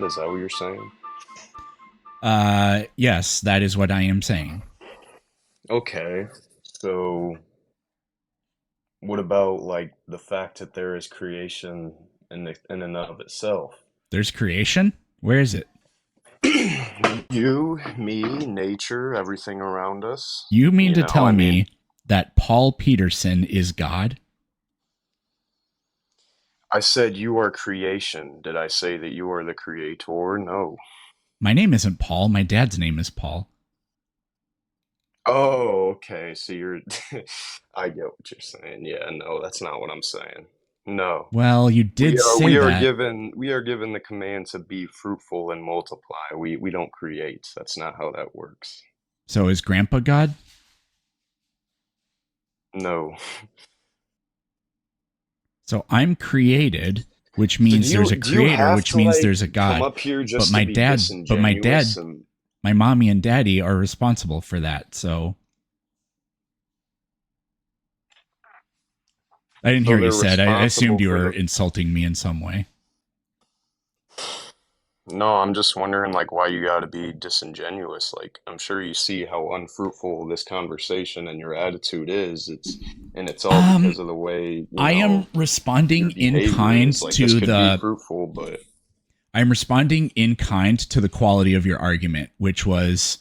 God? Is that what you're saying? Yes, that is what I am saying. Okay. So what about like the fact that there is creation in and of itself? There's creation? Where is it? You, me, nature, everything around us. You mean You to know, tell I mean, me that Paul Peterson is God? I said you are creation. Did I say that you are the creator? No. My name isn't Paul. My dad's name is Paul. Oh, okay. So you're, I get what you're saying. Yeah, no, that's not what I'm saying. No. Well, you did say that. We are given the command to be fruitful and multiply. We don't create. That's not how that works. So is Grandpa God? No. So I'm created, which So means there's a do you creator, have which to means like there's a come God. up here But just to my be dad, but my disingenuous dad, and my mommy and daddy are responsible for that. So I didn't hear so what you they're said. I responsible assumed you for were the insulting me in some way. No, I'm just wondering like why you got to be disingenuous. Like I'm sure you see how unfruitful this conversation and your attitude is. It's all Um, because of the way, I am your responding in behavior kind is. Like this to could be the fruitful, but I'm responding in kind to the quality of your argument, which was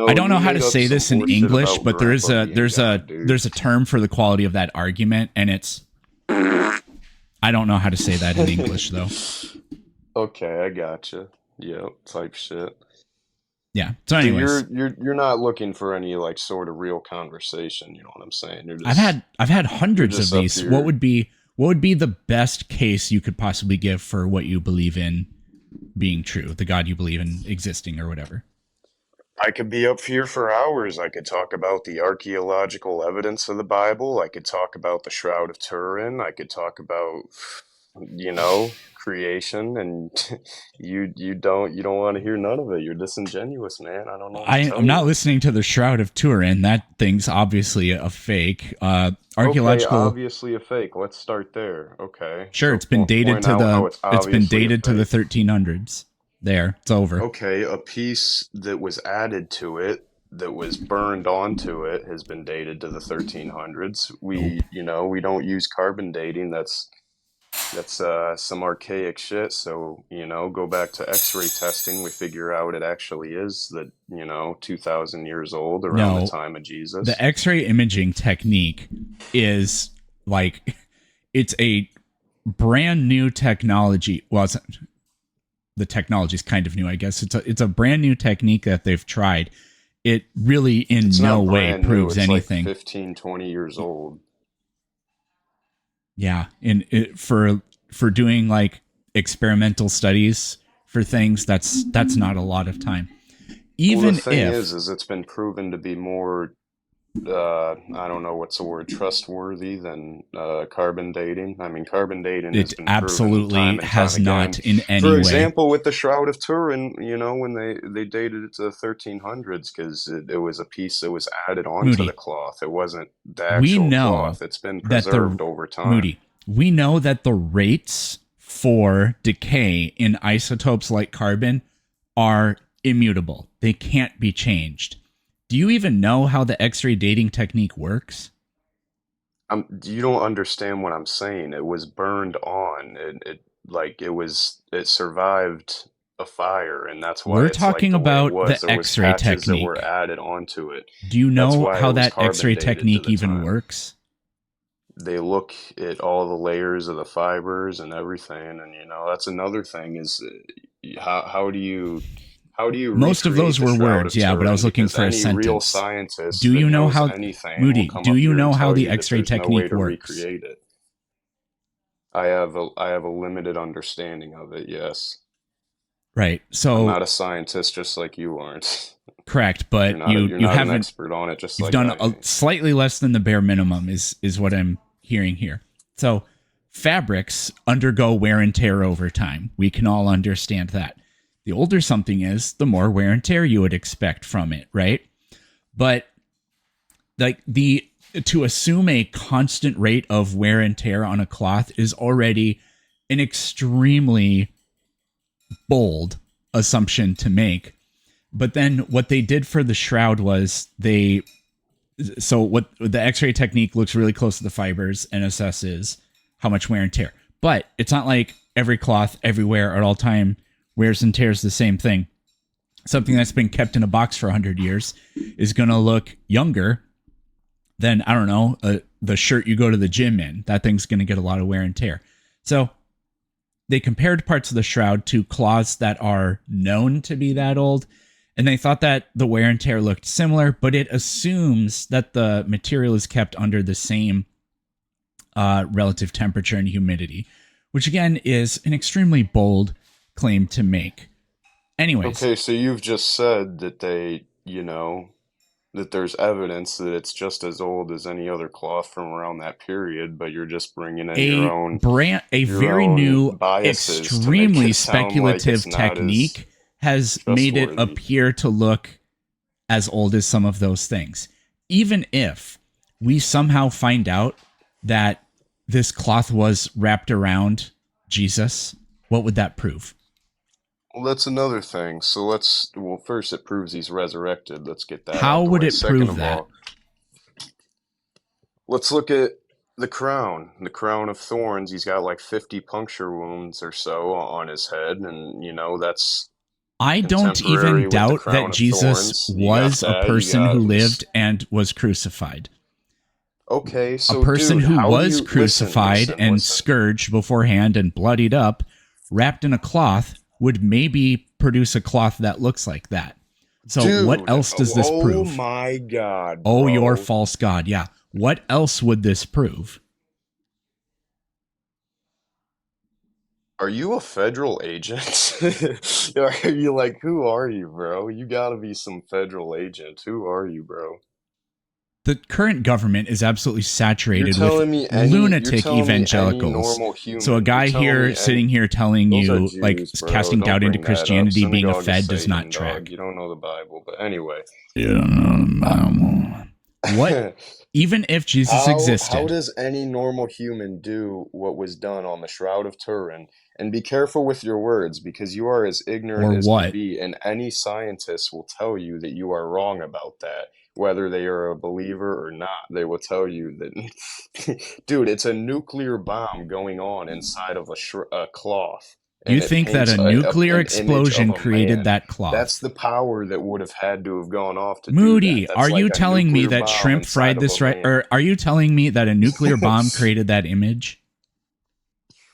I no, don't you know how to made up say some this in horseshit English, about but there is grandpa a being God, dude. there's a term for the quality of that argument, and it's I don't know how to say that in English though. Okay, I gotcha. Yep, type shit. Yeah. So, So anyways, you're not looking for any like sort of real conversation, you know what I'm saying? I've had You're hundreds of just up these. What here. would be the best case you could possibly give for what you believe in being true, the God you believe in existing, or whatever? I could be up here for hours. I could talk about the archaeological evidence of the Bible. I could talk about the Shroud of Turin. I could talk about, creation. And you don't want to hear none of it. You're disingenuous, man. I don't know what to I'm tell not you. listening to the Shroud of Turin. That thing's obviously a fake. Okay, Archaeological. obviously a fake. Let's start there. Okay, Sure, so point out how it's it's been obviously a dated to the fake. 1300s. There, it's over. Okay, a piece that was added to it, that was burned onto it, has been dated to the 1300s. Nope. We don't use carbon dating. That's some archaic shit. So, go back to X-ray testing. We figure out it actually is that, 2,000 years old around the No, time of the Jesus. X-ray imaging technique is like it's a brand new technology. Well, the technology is kind of new, I guess. It's a brand new technique that they've tried. It really in It's no not way brand new. proves It's like anything. 15, 20 years old. Yeah, and for doing like experimental studies for things, that's not a lot of time. Well, the Even thing if is it's been proven to be more I don't know what's the word, trustworthy than carbon dating. I mean, carbon dating has it been proven absolutely time and time has again. not in any For way. example, with the Shroud of Turin, when they dated it to the 1300s, because it was a piece that was added onto the Moody, cloth. It wasn't the we actual know cloth. It's been that preserved over time. Moody, we know that the rates for decay in isotopes like carbon are immutable. They can't be changed. Do you even know how the X-ray dating technique works? You don't understand what I'm saying. It was burned on. It survived a fire, and that's why We're it's like talking the way it about was. the There was X-ray patches that were technique. added onto it. Do you That's know why how it was that carbon X-ray dated to technique the even time. works? They look at all the layers of the fibers and everything, and that's another thing is how do you Most of recreate those the were Shroud words, of yeah, but I Turin? was looking Because for a any real sentence. scientist Do that you know knows how anything will Moody, come do up you here and know how tell the you that X-ray there's no way technique to works? recreate it. I have a limited understanding of it, yes. Right. I'm So not a scientist just like you aren't. correct, but You're you not an haven't expert on it just you've like done I a ain't. slightly less than the bare minimum is what I'm hearing here. So fabrics undergo wear and tear over time. We can all understand that. The older something is, the more wear and tear you would expect from it, right? But like the to assume a constant rate of wear and tear on a cloth is already an extremely bold assumption to make. But then what they did for the shroud was what the X-ray technique looks really close to the fibers and assesses how much wear and tear. But it's not like every cloth everywhere at all time wears and tears the same thing. Something that's been kept in a box for 100 years is going to look younger than, I don't know, the shirt you go to the gym in. That thing's going to get a lot of wear and tear. So they compared parts of the shroud to cloths that are known to be that old, and they thought that the wear and tear looked similar, but it assumes that the material is kept under the same relative temperature and humidity, which again is an extremely bold claim to make. Anyways. Okay, so you've just said that that there's evidence that it's just as old as any other cloth from around that period, but you're just bringing in a your very own new, biases to make extremely it sound like speculative it's not as technique has made it trustworthy. appear to look as old as some of those things. Even if we somehow find out that this cloth was wrapped around Jesus, what would that prove? Well, that's another thing. So first it proves he's resurrected. Let's get that How out the would way. it Second prove of that? all, let's look at the crown of thorns. He's got like 50 puncture wounds or so on his head, and that's I don't contemporary even with the doubt crown that of Jesus thorns. You got was a that. You person got who lived and was crucified. okay. A So, person dude, who how do was you listen? crucified Listen, and listen. scourged beforehand and bloodied up, wrapped in a cloth, would maybe produce a cloth that looks like that. So what Dude, else does this oh prove? my God, Oh, your bro. false god. Yeah. What else would this prove? Are you a federal agent? Are you like, who are you, bro? You gotta be some federal agent. Who are you, bro? The current government is absolutely saturated with You're lunatic telling me any evangelicals. normal So a human. You're guy telling here me any, sitting here telling those are you, like, Jews, bro. casting Don't doubt into bring that up. Christianity being a Synagogue of Fed does not Satan, dog. track. You don't know the Bible. But anyway. What? Even if Jesus How existed, does any normal human do what was done on the Shroud of Turin? And be careful with your words because you are as ignorant or as can what? be, and any scientist will tell you that you are wrong about that. Whether they are a believer or not, they will tell you that, dude, it's a nuclear bomb going on inside of a cloth, You and it think that paints a nuclear an image of explosion a created man. that That's cloth? the power that would have had to have gone off to do that. Moody, are That's you like a telling me nuclear that bomb shrimp inside fried of a this right? man. Or are you telling me that a nuclear bomb created that image?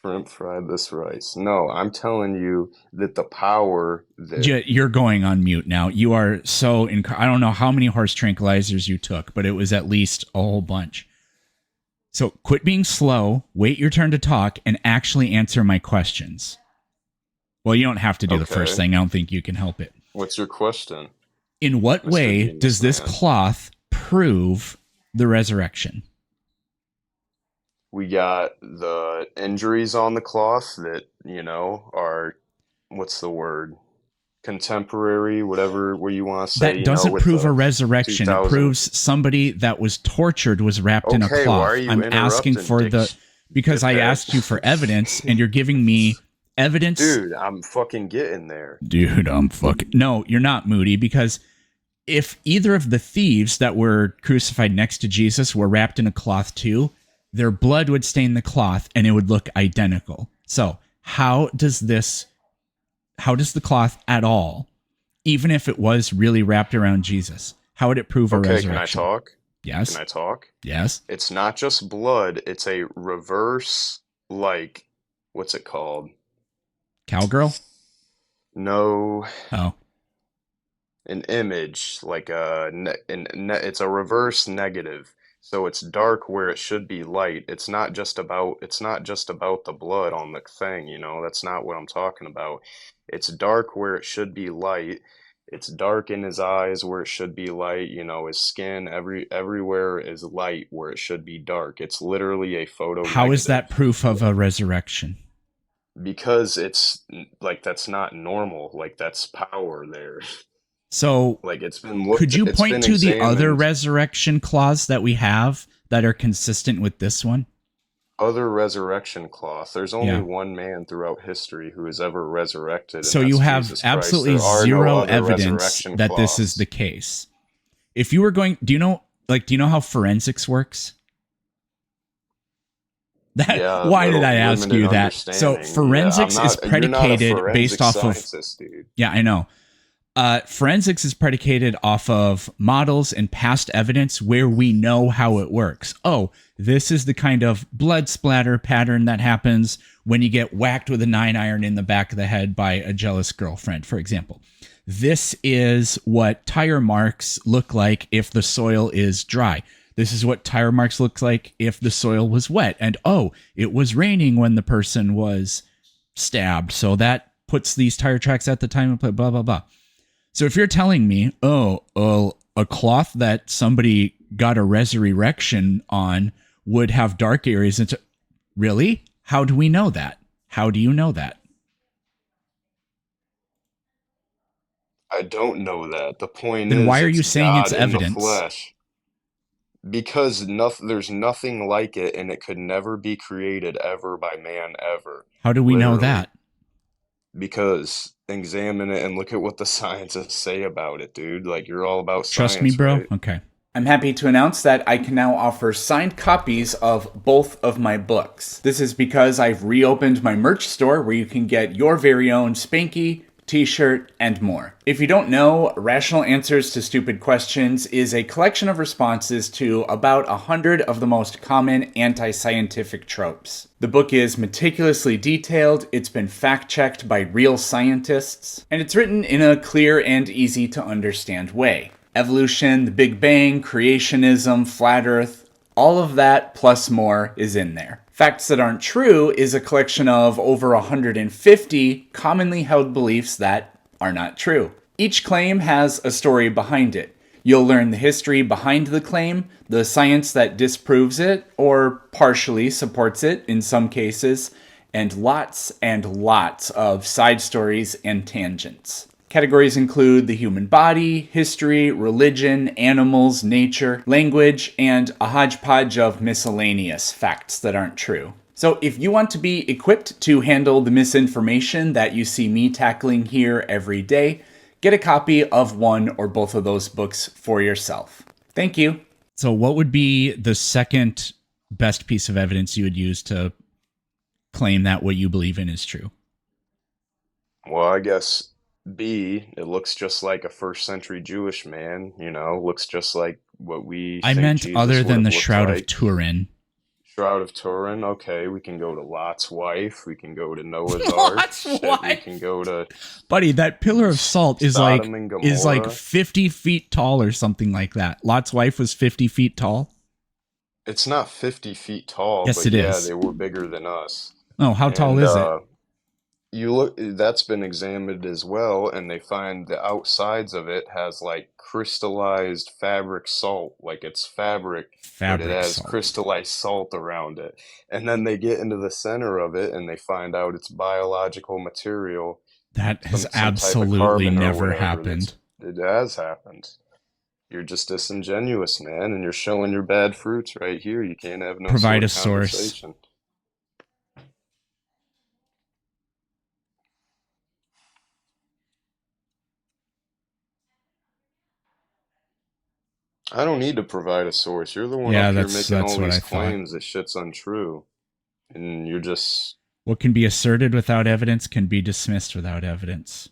Shrimp fried this rice. No, I'm telling you that the power that You're going on mute now. You are so I don't know how many horse tranquilizers you took, but it was at least a whole bunch. So quit being slow, wait your turn to talk, and actually answer my questions. Well, you don't have to do the first okay. thing. I don't think you can help it. What's your question, In what Mr. way Genius does this Man? cloth prove the resurrection? We got the injuries on the cloth that, are what's the word? Contemporary, whatever what you want to say, That doesn't with prove a the resurrection. It 2000. proves somebody that was tortured was wrapped in a Okay, why are cloth. you I'm asking interrupting, for because I asked you for dickhead? evidence and you're giving me evidence. Dude, I'm fucking getting there. Dude, I'm fucking. No, you're not, Moody, because if either of the thieves that were crucified next to Jesus were wrapped in a cloth too, their blood would stain the cloth and it would look identical. So, how does the cloth at all, even if it was really wrapped around Jesus, how would it prove a Okay, resurrection? can I talk? Yes. Can I talk? Yes. It's not just blood, it's a reverse, like, what's it called? Cowgirl? No, Oh. an image, like it's a reverse negative. So it's dark where it should be light. It's not just about the blood on the thing, That's not what I'm talking about. It's dark where it should be light. It's dark in his eyes where it should be light, his skin, everywhere is light where it should be dark. It's literally a photo How is that negative. proof of a resurrection? Because it's like that's not normal. Like that's power there. So, Like could you it's point been to the other examined. resurrection clause that we have that are consistent with this one? Other resurrection cloth. There's only Yeah. one man throughout history who has ever resurrected, and So you that's have Jesus Christ. absolutely There are no zero other evidence resurrection that this is the cloths. case. If you were going, do you know how forensics works? That Yeah, why did little I ask limited you that? So understanding. Yeah, I'm forensics is not. You're not a predicated based forensic off of, scientist, dude. yeah, I know. Forensics is predicated off of models and past evidence where we know how it works. Oh, this is the kind of blood splatter pattern that happens when you get whacked with a 9-iron in the back of the head by a jealous girlfriend, for example. This is what tire marks look like if the soil is dry. This is what tire marks look like if the soil was wet. And oh, it was raining when the person was stabbed. So that puts these tire tracks at the time of play, blah, blah, blah. So if you're telling me, a cloth that somebody got a resurrection on would have dark areas, really? How do we know that? How do you know that? I don't know that. The point Then why is, are it's you saying it's God in the evidence? flesh. Because there's nothing like it, and it could never be created ever by man ever. How do we know Literally. that? Because examine it and look at what the scientists say about it, dude. Like, you're all about Trust me, science, bro? right? Okay. I'm happy to announce that I can now offer signed copies of both of my books. This is because I've reopened my merch store where you can get your very own Spanky, t-shirt, and more. If you don't know, Rational Answers to Stupid Questions is a collection of responses to about 100 of the most common anti-scientific tropes. The book is meticulously detailed, it's been fact-checked by real scientists, and it's written in a clear and easy to understand way. Evolution, the Big Bang, creationism, flat Earth, all of that plus more is in there. Facts That Aren't True is a collection of over 150 commonly held beliefs that are not true. Each claim has a story behind it. You'll learn the history behind the claim, the science that disproves it, or partially supports it in some cases, and lots of side stories and tangents. Categories include the human body, history, religion, animals, nature, language, and a hodgepodge of miscellaneous facts that aren't true. So if you want to be equipped to handle the misinformation that you see me tackling here every day, get a copy of one or both of those books for yourself. Thank you. So what would be the second best piece of evidence you would use to claim that what you believe in is true? Well, I guess B, it looks just like a first century Jewish man, looks just like what we I think meant other Jesus would than have the looked Shroud of like. Turin. Shroud of Turin, okay, we can go to Lot's wife, we can go to Noah's Ark, Lot's shit, we wife. can go to Buddy, that pillar of salt is Sodom and like Gomorrah. 50 feet tall or something like that. Lot's wife was 50 feet tall. It's not 50 feet tall, Yes, but it yeah, is. they were bigger than us. Oh, how tall And is it? you look, that's been examined as well, and they find the outsides of it has like crystallized fabric salt, like it's fabric, but it Fabric has salt. crystallized salt around it. And then they get into the center of it and they find out it's biological material, That has some type of absolutely carbon or never whatever happened. it has happened. You're just disingenuous, man, and you're showing your bad fruits right here. You can't have no Provide sort a of source. conversation. I don't need to provide a source. You're the one Yeah, up here that's making that's all what these I thought. claims that shit's untrue. And you're just, What can be asserted without evidence can be dismissed without evidence.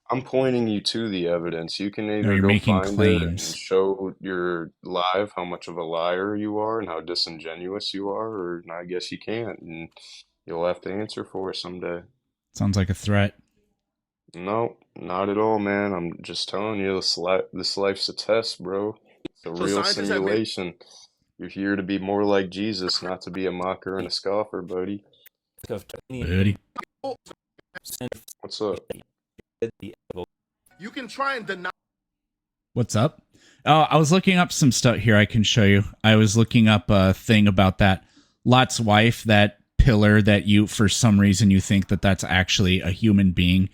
I'm pointing you to the evidence. You can No, either you're go making find it and claims. show your live how much of a liar you are and how disingenuous you are, or I guess you can't, and you'll have to answer for it someday. Sounds like a threat. No, not at all, man. I'm just telling you, this life's a test, bro. It's a So real scientists have made simulation. You're here to be more like Jesus, not to be a mocker and a scoffer, buddy. of titanium Buddy. and What's up? the You can try and deny. What's up? Oh, I was looking up some stuff here I can show you. I was looking up a thing about that Lot's wife, that pillar that you, for some reason, you think that that's actually a human being.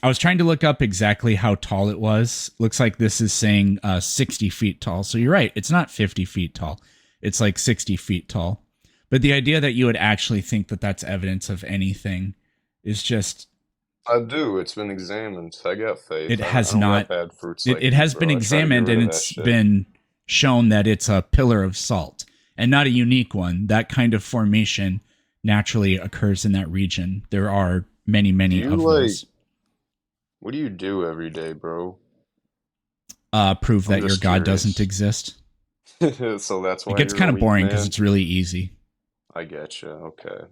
I was trying to look up exactly how tall it was. Looks like this is saying 60 feet tall. So you're right. It's not 50 feet tall. It's like 60 feet tall. But the idea that you would actually think that that's evidence of anything is just, I do. It's been examined. I got faith. it I has don't not, got bad fruits it, like it you, has been bro. I try to get examined rid and of that it's shit. been shown that it's a pillar of salt and not a unique one. That kind of formation naturally occurs in that region. There are many, many Do you of like? those. What do you do every day, bro? Prove I'm that your just God curious. doesn't exist. So that's why It gets you're kind a of weak boring because man? it's really easy. I get you. Okay.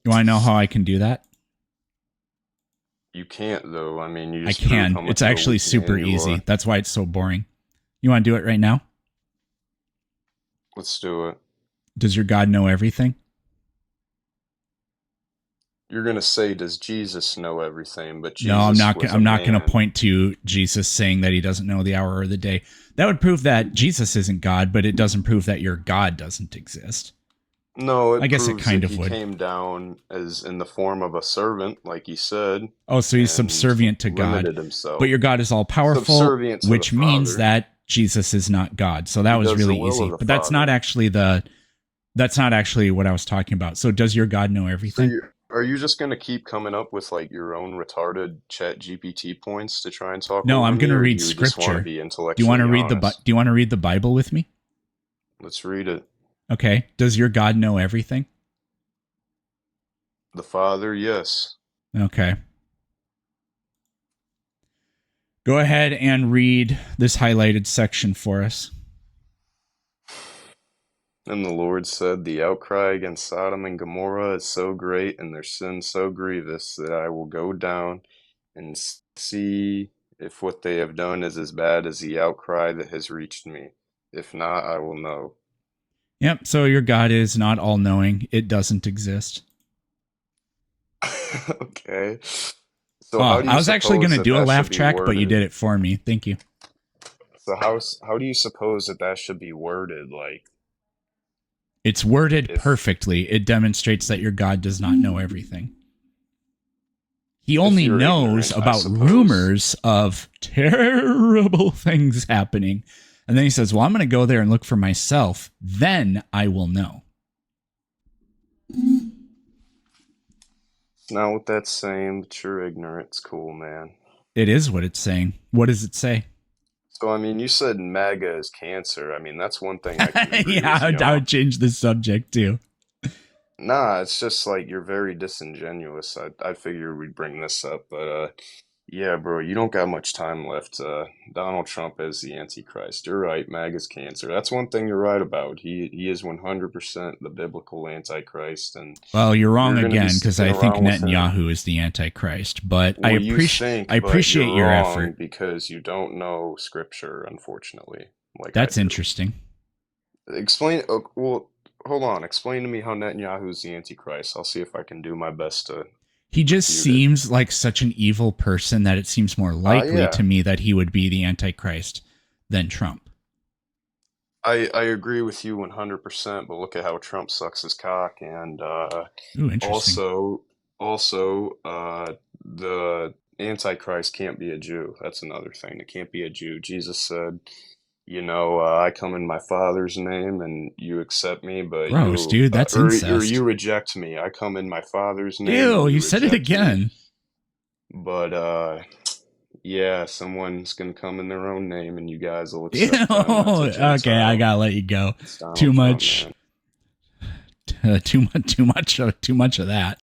You want to know how I can do that? You can't though. I mean, you I just prove how can. much It's of a actually weak super man you easy. are. That's why it's so boring. You want to do it right now? Let's do it. Does your God know everything? You're gonna say, does Jesus know everything? But No, I'm Jesus not. was a I'm not going to man. point to Jesus saying that he doesn't know the hour or the day. That would prove that Jesus isn't God, but it doesn't prove that your God doesn't exist. No, I it guess it proves kind that of he would. came down as in the form of a servant, like he said, Oh, so he's and subservient to God, limited but himself. your God is all powerful, Subservient to the which means Father. that Jesus is not God. So that He was does the really will easy. of the But that's not Father. actually what I was talking about. So does your God know So everything? are you just gonna keep coming up with like your own retarded chat GPT points to try and talk No, over I'm going me, to or do read you just want to scripture. be Do you want to intellectually read honest? Do you want to read the Bible with me? Let's read it. Okay. Does your God know everything? The Father, yes. Okay. Go ahead and read this highlighted section for us. And the Lord said, the outcry against Sodom and Gomorrah is so great, and their sin so grievous, that I will go down and see if what they have done is as bad as the outcry that has reached me. If not, I will know. Yep. So your God is not all knowing. It doesn't exist. Okay. So how Oh, do I you was actually going suppose to that do a that should laugh be track, but you worded? did it for me. Thank you. So how do you suppose that that should be worded? Like, It's worded if perfectly. It demonstrates that your God does not know everything. He if only you're knows ignorant, I about suppose. rumors of terrible things happening. And then he says, well, I'm going to go there and look for myself. Then I will know. It's not what that's saying, but you're ignorant. It's cool, man. It is what it's saying. What does it say? So, I mean, you said MAGA is cancer. I mean, that's one thing I can agree Yeah, with you I on. would change the subject too. Nah, it's just like you're very disingenuous. I figured we'd bring this up, but yeah, bro, you don't got much time left. Donald Trump is the Antichrist. You're right, MAGA's cancer. That's one thing you're right about. He is 100% the biblical Antichrist, and Well, you're wrong you're gonna be again because sticking I think around with him. Netanyahu is the Antichrist. But Well, you think, I but appreciate you're your effort. wrong because you don't know scripture, unfortunately, like I That's do. interesting. Explain, well, hold on. Explain to me how Netanyahu's the Antichrist. I'll see if I can do my best to He just refute it. seems like such an evil person that it seems more likely to Yeah, me that he would be the Antichrist than Trump. I agree with you 100%, but look at how Trump sucks his cock, and Ooh, interesting. also, the Antichrist can't be a Jew. That's another thing. It can't be a Jew. Jesus said, I come in my Father's name, and you accept me, but Gross, dude. That's or incest. you reject me. I come in my Father's name, and Ew, you you said it reject me. again. But yeah, someone's gonna come in their own name, and you guys will Ew. accept them. That's a Okay, I Gentile. gotta let you go. It's Too Donald Trump, much, man. too much of that.